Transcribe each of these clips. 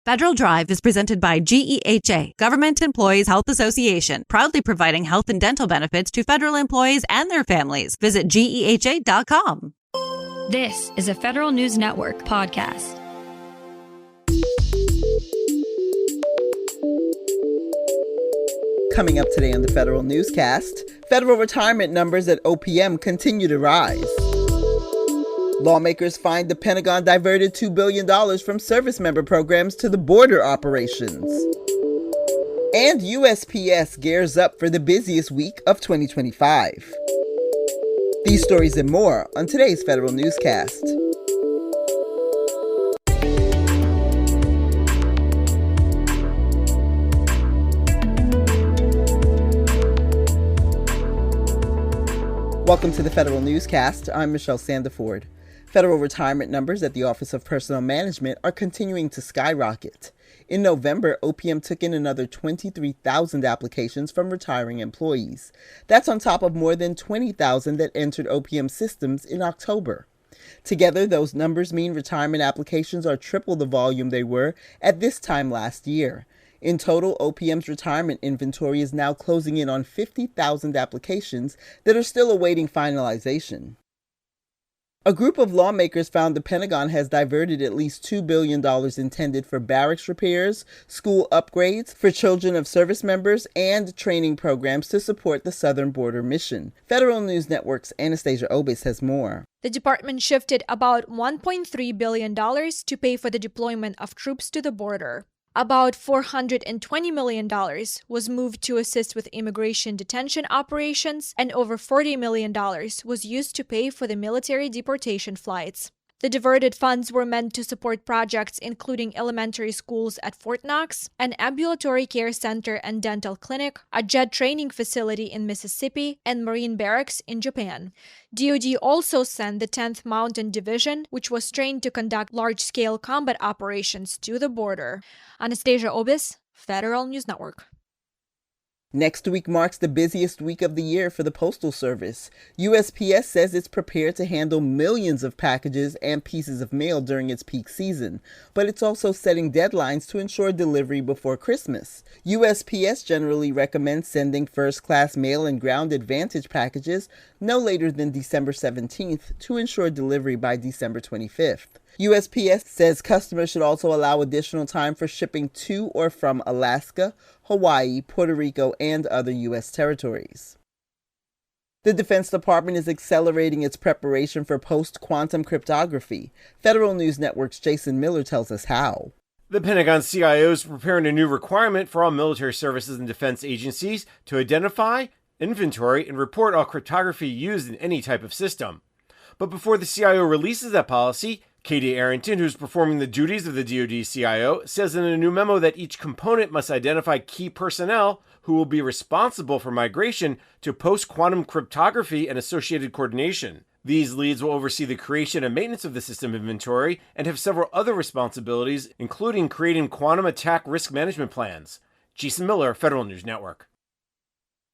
Federal Drive is presented by GEHA, Government Employees Health Association, proudly providing health and dental benefits to federal employees and their families. Visit GEHA.com. This is a Federal News Network podcast. Coming up today on the Federal Newscast, federal retirement numbers at OPM continue to rise. Lawmakers find the Pentagon diverted $2 billion from service member programs to the border operations. And USPS gears up for the busiest week of 2025. These stories and more on today's Federal Newscast. Welcome to the Federal Newscast. I'm Michelle Sandiford. Federal retirement numbers at the Office of Personnel Management are continuing to skyrocket. In November, OPM took in another 23,000 applications from retiring employees. That's on top of more than 20,000 that entered OPM systems in October. Together, those numbers mean retirement applications are triple the volume they were at this time last year. In total, OPM's retirement inventory is now closing in on 50,000 applications that are still awaiting finalization. A group of lawmakers found the Pentagon has diverted at least $2 billion intended for barracks repairs, school upgrades for children of service members, and training programs to support the southern border mission. Federal News Network's Anastasia Obis has more. The department shifted about $1.3 billion to pay for the deployment of troops to the border. About $420 million was moved to assist with immigration detention operations, and over $40 million was used to pay for the military deportation flights. The diverted funds were meant to support projects including elementary schools at Fort Knox, an ambulatory care center and dental clinic, a jet training facility in Mississippi, and Marine barracks in Japan. DoD also sent the 10th Mountain Division, which was trained to conduct large-scale combat operations, to the border. Anastasia Obis, Federal News Network. Next week marks the busiest week of the year for the Postal Service. USPS says it's prepared to handle millions of packages and pieces of mail during its peak season, but it's also setting deadlines to ensure delivery before Christmas. USPS generally recommends sending first-class mail and ground advantage packages no later than December 17th to ensure delivery by December 25th. USPS says customers should also allow additional time for shipping to or from Alaska, Hawaii, Puerto Rico, and other U.S. territories. The Defense Department is accelerating its preparation for post-quantum cryptography. Federal News Network's Jason Miller tells us how. The Pentagon CIO is preparing a new requirement for all military services and defense agencies to identify, inventory, and report all cryptography used in any type of system. But before the CIO releases that policy, Katie Arrington, who's performing the duties of the DoD CIO, says in a new memo that each component must identify key personnel who will be responsible for migration to post-quantum cryptography and associated coordination. These leads will oversee the creation and maintenance of the system inventory and have several other responsibilities, including creating quantum attack risk management plans. Jason Miller, Federal News Network.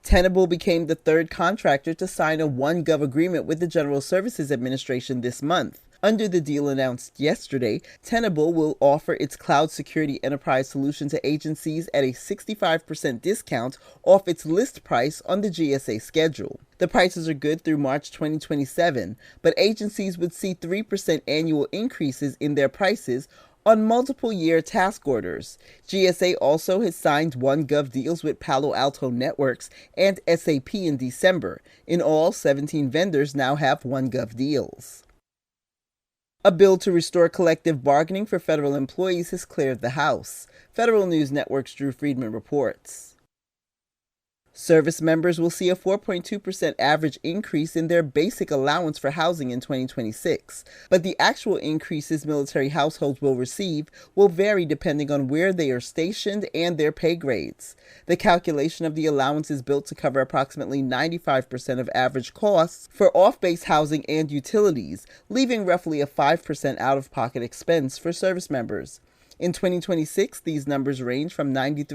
Tenable became the third contractor to sign a OneGov agreement with the General Services Administration this month. Under the deal announced yesterday, Tenable will offer its cloud security enterprise solution to agencies at a 65% discount off its list price on the GSA schedule. The prices are good through March 2027, but agencies would see 3% annual increases in their prices on multiple-year task orders. GSA also has signed OneGov deals with Palo Alto Networks and SAP in December. In all, 17 vendors now have OneGov deals. A bill to restore collective bargaining for federal employees has cleared the House. Federal News Network's Drew Friedman reports. Service members will see a 4.2% average increase in their basic allowance for housing in 2026, but the actual increases military households will receive will vary depending on where they are stationed and their pay grades. The calculation of the allowance is built to cover approximately 95% of average costs for off-base housing and utilities, leaving roughly a 5% out-of-pocket expense for service members. In 2026, these numbers range from $93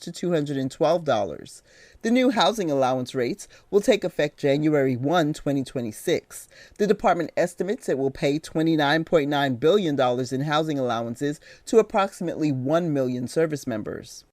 to $212. The new housing allowance rates will take effect January 1, 2026. The department estimates it will pay $29.9 billion in housing allowances to approximately 1 million service members.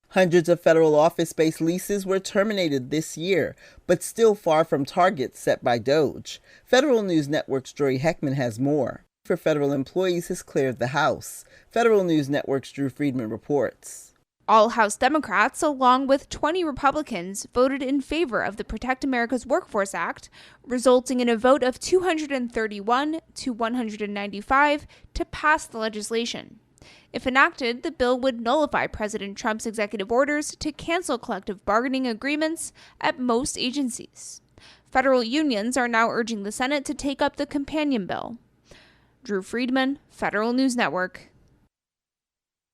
Hundreds of federal office space leases were terminated this year, but still far from targets set by DOGE. Federal News Network's Jory Heckman has more. For federal employees has cleared the House. Federal News Network's Drew Friedman reports. All House Democrats, along with 20 Republicans, voted in favor of the Protect America's Workforce Act, resulting in a vote of 231 to 195 to pass the legislation. If enacted, the bill would nullify President Trump's executive orders to cancel collective bargaining agreements at most agencies. Federal unions are now urging the Senate to take up the companion bill. Drew Friedman, Federal News Network.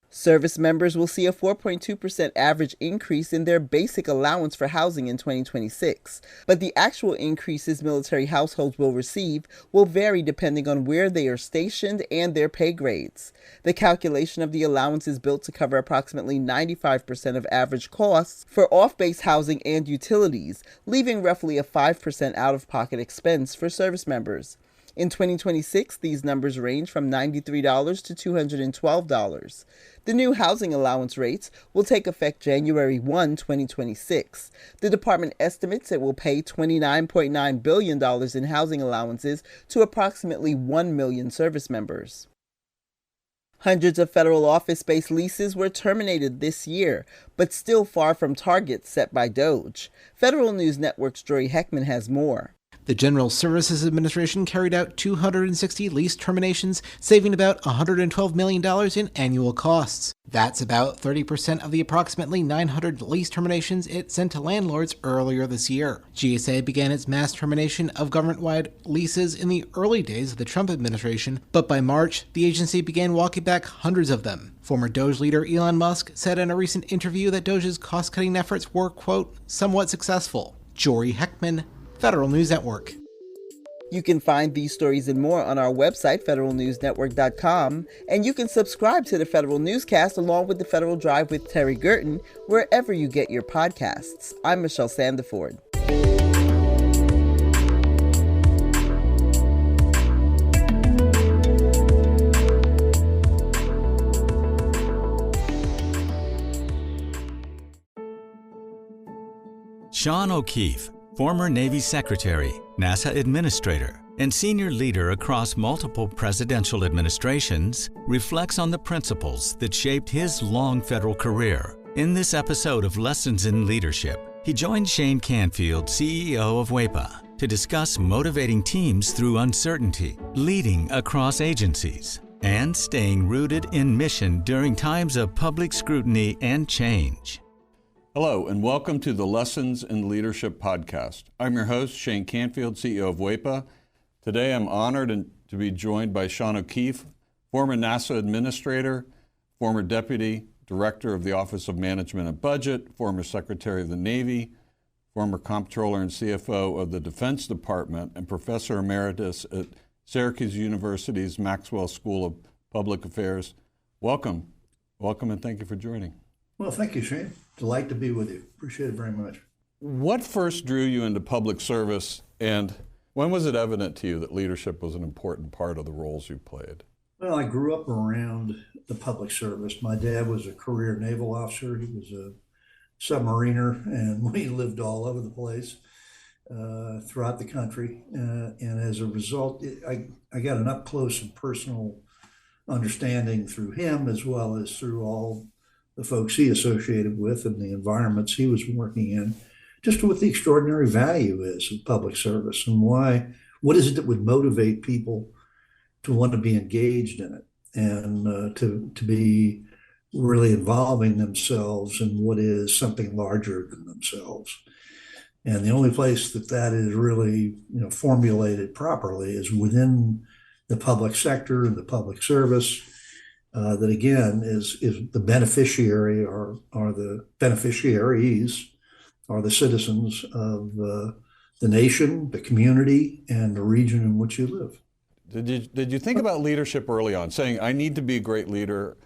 Service members will see a 4.2% average increase in their basic allowance for housing in 2026, but the actual increases military households will receive will vary depending on where they are stationed and their pay grades. The calculation of the allowance is built to cover approximately 95% of average costs for off-base housing and utilities, leaving roughly a 5% out-of-pocket expense for service members. In 2026, these numbers range from $93 to $212. The new housing allowance rates will take effect January 1, 2026. The department estimates it will pay $29.9 billion in housing allowances to approximately 1 million service members. Hundreds of federal office space leases were terminated this year, but still far from targets set by DOGE. Federal News Network's Jory Heckman has more. The General Services Administration carried out 260 lease terminations, saving about $112 million in annual costs. That's about 30% of the approximately 900 lease terminations it sent to landlords earlier this year. GSA began its mass termination of government-wide leases in the early days of the Trump administration, but by March, the agency began walking back hundreds of them. Former Doge leader Elon Musk said in a recent interview that Doge's cost-cutting efforts were, quote, somewhat successful. Jory Heckman, Federal News Network. You can find these stories and more on our website, federalnewsnetwork.com, and you can subscribe to the Federal Newscast along with the Federal Drive with Terry Gerton, wherever you get your podcasts. I'm Michelle Sandiford. Sean O'Keefe, former Navy Secretary, NASA Administrator, and senior leader across multiple presidential administrations, reflects on the principles that shaped his long federal career. In this episode of Lessons in Leadership, he joined Shane Canfield, CEO of WEPA, to discuss motivating teams through uncertainty, leading across agencies, and staying rooted in mission during times of public scrutiny and change. Hello, and welcome to the Lessons in Leadership podcast. I'm your host, Shane Canfield, CEO of WEPA. Today, I'm honored to be joined by Sean O'Keefe, former NASA Administrator, former Deputy Director of the Office of Management and Budget, former Secretary of the Navy, former Comptroller and CFO of the Defense Department, and Professor Emeritus at Syracuse University's Maxwell School of Public Affairs. Welcome, and thank you for joining. Well, thank you, Shane. Delight to be with you. Appreciate it very much. What first drew you into public service, and when was it evident to you that leadership was an important part of the roles you played? Well, I grew up around the public service. My dad was a career naval officer. He was a submariner, and we lived all over the place throughout the country. And as a result, I got an up-close and personal understanding through him, as well as through all the folks he associated with and the environments he was working in, just what the extraordinary value is of public service and what is it that would motivate people to want to be engaged in it and to be really involving themselves in what is something larger than themselves. And the only place that is really, formulated properly is within the public sector and the public service. That again is the beneficiary or the beneficiaries are the citizens of the nation, the community, and the region in which you live. Did you think about leadership early on, saying, I need to be a great leader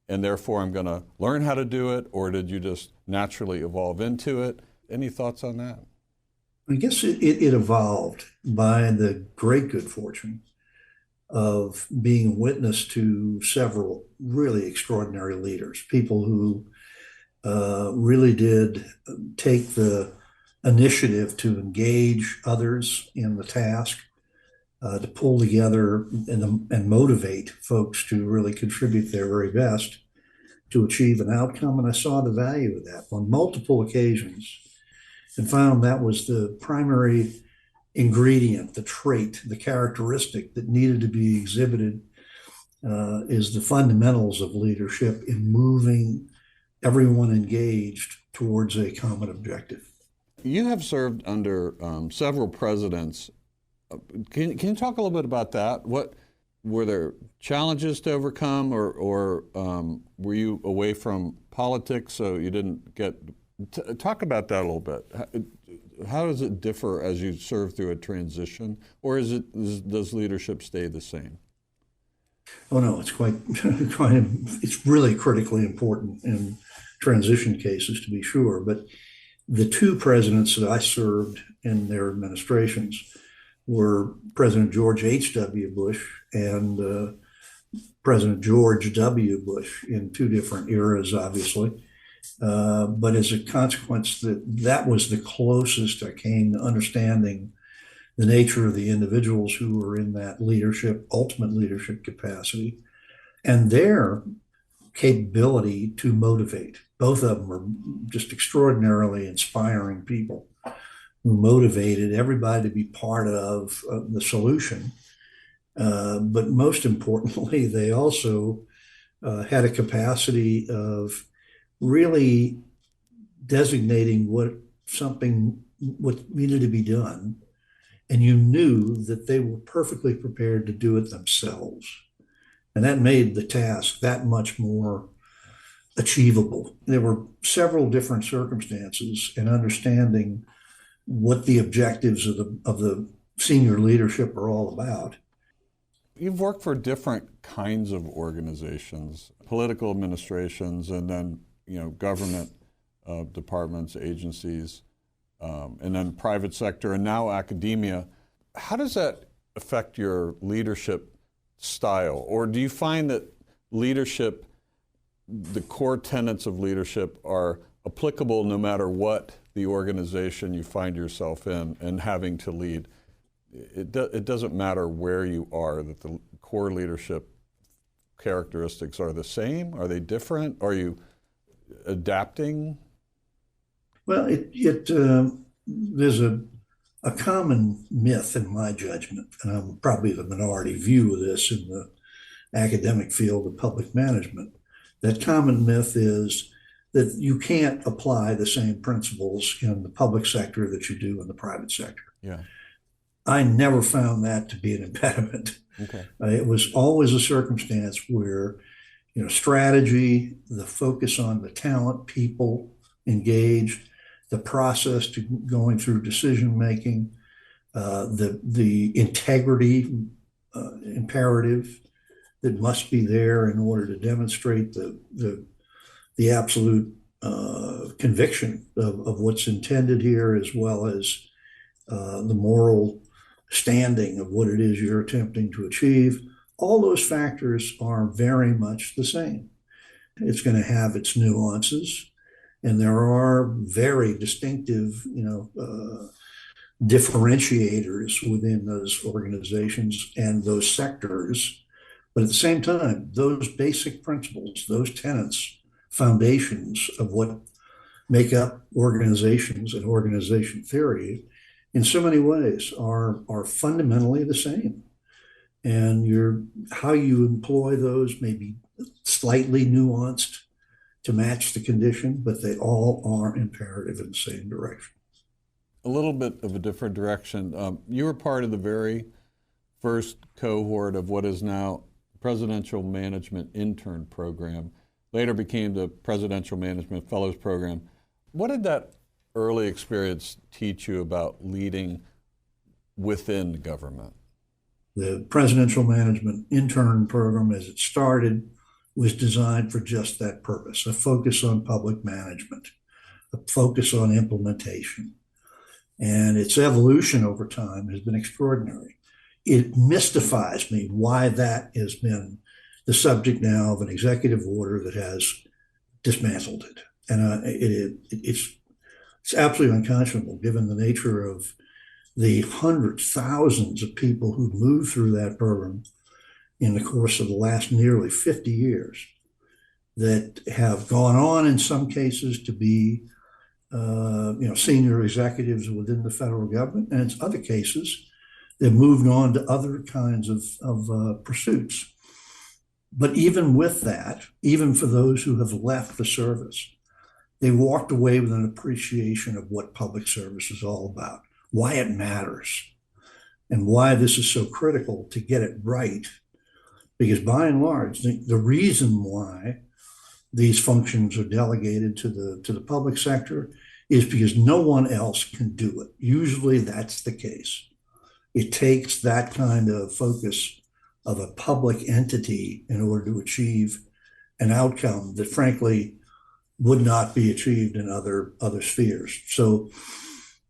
and therefore I'm going to learn how to do it, or did you just naturally evolve into it? Any thoughts on that? I guess it evolved by the great good fortune of being witness to several really extraordinary leaders, people who really did take the initiative to engage others in the task, to pull together and motivate folks to really contribute their very best to achieve an outcome. And I saw the value of that on multiple occasions and found that was the primary ingredient, the trait, the characteristic that needed to be exhibited is the fundamentals of leadership in moving everyone engaged towards a common objective. You have served under several presidents. Can you talk a little bit about that? What were there challenges to overcome, or were you away from politics so you didn't get? Talk about that a little bit. How does it differ as you serve through a transition, or does leadership stay the same? Oh no, it's it's really critically important in transition cases, to be sure. But the two presidents that I served in their administrations were President George H.W. Bush and President George W. Bush in two different eras, obviously. But as a consequence, that was the closest I came to understanding the nature of the individuals who were in that ultimate leadership capacity, and their capability to motivate. Both of them were just extraordinarily inspiring people who motivated everybody to be part of the solution. But most importantly, they also had a capacity of really designating what needed to be done. And you knew that they were perfectly prepared to do it themselves. And that made the task that much more achievable. There were several different circumstances in understanding what the objectives of the senior leadership are all about. You've worked for different kinds of organizations, political administrations, and then government departments, agencies, and then private sector, and now academia. How does that affect your leadership style? Or do you find that leadership, the core tenets of leadership, are applicable no matter what the organization you find yourself in and having to lead? It doesn't matter where you are, that the core leadership characteristics are the same? Are they different? Are you adapting? Well, there's a common myth in my judgment, and I'm probably the minority view of this in the academic field of public management. That common myth is that you can't apply the same principles in the public sector that you do in the private sector. Yeah. I never found that to be an impediment. Okay. It was always a circumstance where, strategy, the focus on the talent, people engaged, the process to going through decision making, the integrity imperative that must be there in order to demonstrate the absolute conviction of what's intended here, as well as the moral standing of what it is you're attempting to achieve. All those factors are very much the same. It's going to have its nuances, and there are very distinctive, differentiators within those organizations and those sectors. But at the same time, those basic principles, those tenets, foundations of what make up organizations and organization theory, in so many ways are fundamentally the same. And how you employ those may be slightly nuanced to match the condition, but they all are imperative in the same direction. A little bit of a different direction. You were part of the very first cohort of what is now Presidential Management Intern Program, later became the Presidential Management Fellows Program. What did that early experience teach you about leading within government? The Presidential Management Intern Program, as it started, was designed for just that purpose, a focus on public management, a focus on implementation. And its evolution over time has been extraordinary. It mystifies me why that has been the subject now of an executive order that has dismantled it. And it's absolutely unconscionable given the nature of the hundreds, thousands of people who've moved through that program in the course of the last nearly 50 years that have gone on in some cases to be senior executives within the federal government, and in other cases, they've moved on to other kinds of pursuits. But even with that, even for those who have left the service, they walked away with an appreciation of what public service is all about, why it matters, and why this is so critical to get it right. Because by and large, the reason why these functions are delegated to the public sector is because no one else can do it. Usually that's the case. It takes that kind of focus of a public entity in order to achieve an outcome that frankly would not be achieved in other spheres. So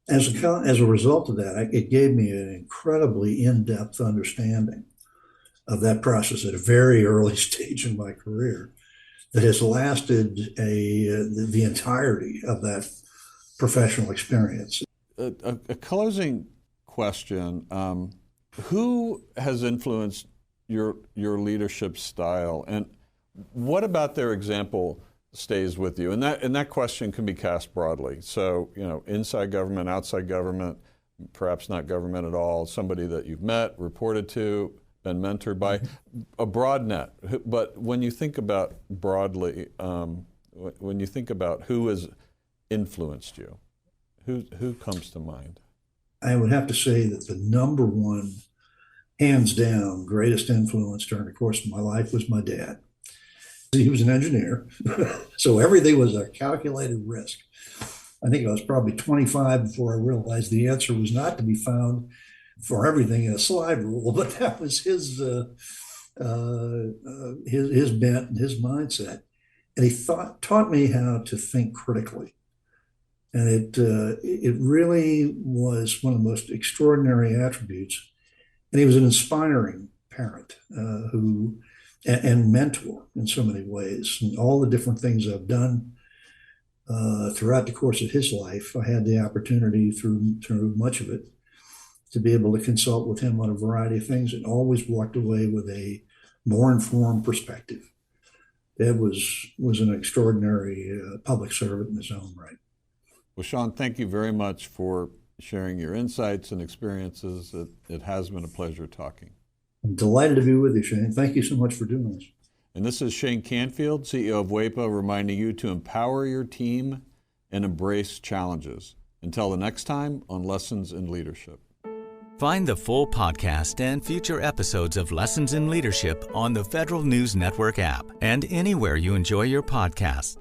as a result of that, it gave me an incredibly in-depth understanding of that process at a very early stage in my career that has lasted the entirety of that professional experience. A closing question: who has influenced your leadership style, and what about their example stays with you? And that question can be cast broadly. So, inside government, outside government, perhaps not government at all. Somebody that you've met, reported to, been mentored by, a broad net. But when you think about broadly, when you think about who has influenced you, who comes to mind? I would have to say that the number one, hands down, greatest influence during the course of my life was my dad. He was an engineer, so everything was a calculated risk. I think I was probably 25 before I realized the answer was not to be found for everything in a slide rule, but that was his bent and his mindset. And he taught me how to think critically. And it really was one of the most extraordinary attributes. And he was an inspiring parent and mentor in so many ways. And all the different things I've done throughout the course of his life, I had the opportunity through much of it to be able to consult with him on a variety of things, and always walked away with a more informed perspective. Dad was an extraordinary public servant in his own right. Well, Sean, thank you very much for sharing your insights and experiences. It has been a pleasure talking. I'm delighted to be with you, Shane. Thank you so much for doing this. And this is Shane Canfield, CEO of WEPA, reminding you to empower your team and embrace challenges. Until the next time on Lessons in Leadership. Find the full podcast and future episodes of Lessons in Leadership on the Federal News Network app and anywhere you enjoy your podcasts.